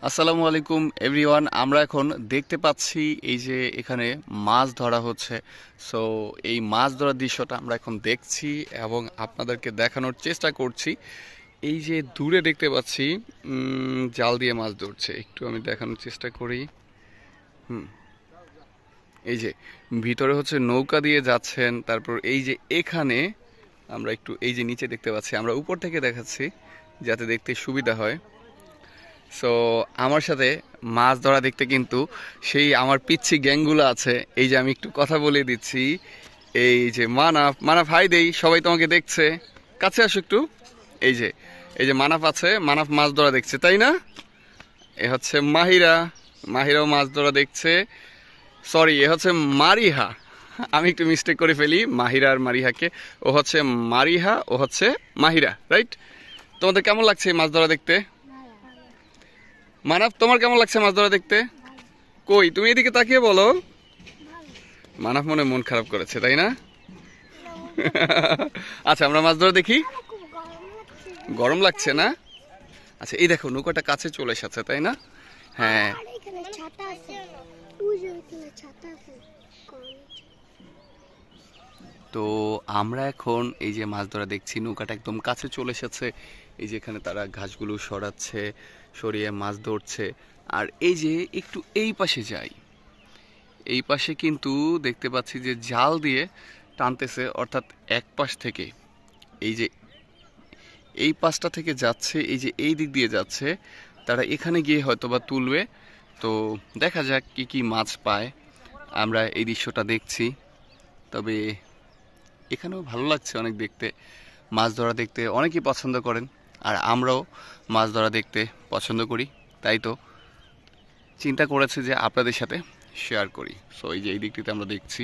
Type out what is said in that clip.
আসসালামু আলাইকুম এভরিওয়ান। আমরা এখন দেখতে পাচ্ছি এই যে এখানে মাছ ধরা হচ্ছে। সো এই মাছ ধরার দৃশ্যটা আমরা এখন দেখছি এবং আপনাদেরকে দেখানোর চেষ্টা করছি। এই যে দূরে দেখতে পাচ্ছি জাল দিয়ে মাছ ধরছে, একটু আমি দেখানোর চেষ্টা করি। হুম এই যে ভিতরে হচ্ছে নৌকা দিয়ে যাচ্ছেন, তারপর এই যে এখানে আমরা একটু এই যে নিচে দেখতে পাচ্ছি, আমরা উপর থেকে দেখাচ্ছি যাতে দেখতে সুবিধা হয়। সো আমার সাথে মাছ ধরা দেখতে কিন্তু সেই আমার পিচ্ছি গ্যাংগুলো আছে। এই যে আমি একটু কথা বলে দিচ্ছি, এই যে মানাফ মানাফ হাই দেই, সবাই তোমাকে দেখছে, কাছে আসো একটু। এই যে এই যে মানাফ আছে, মানাফ মাছ ধরা দেখছে তাই না? এ হচ্ছে মাহিরা, মাহিরাও মাছ ধরা দেখছে। সরি, এ হচ্ছে মারিহা, আমি একটু মিস্টেক করে ফেলি মাহিরা আর মারিহাকে। ও হচ্ছে মারিহা, ও হচ্ছে মাহিরা, রাইট? তোমাদের কেমন লাগছে এই মাছ ধরা দেখতে? মানাফ, তোমার কেমন লাগছে মাছ ধরা দেখতে? কই তুমি এদিকে তাকিয়ে বলো। মানাফ মনে মন খারাপ করেছে তাই না? আচ্ছা, আমরা মাছ ধরা দেখি। গরম লাগছে না? আচ্ছা, এই দেখো নৌকাটা কাছে চলে এসেছে তাই না? হ্যাঁ। তো আমরা এখন এই যে মাছ ধরা দেখছি, নৌকাটা একদম কাছে চলে এসেছে। এই যে এখানে তারা ঘাসগুলো সরাচ্ছে, সরিয়ে মাছ ধরছে। আর এই যে একটু এই পাশে যাই, এই পাশে কিন্তু দেখতে পাচ্ছি যে জাল দিয়ে টানতেছে, অর্থাৎ এক পাশ থেকে এই যে এই পাশটা থেকে যাচ্ছে, এই যে এই দিক দিয়ে যাচ্ছে, তারা এখানে গিয়ে হয়তো বা তুলবে। তো দেখা যাক কি কি মাছ পায়। আমরা এই দৃশ্যটা দেখছি, তবে এখানেও ভালো লাগছে অনেক দেখতে। মাছ ধরা দেখতে অনেকেই পছন্দ করেন, আর আমরাও মাছ ধরা দেখতে পছন্দ করি। তাই তো চিন্তা করেছি যে আপনাদের সাথে শেয়ার করি। সো এই যে এই দিকটিতে আমরা দেখছি।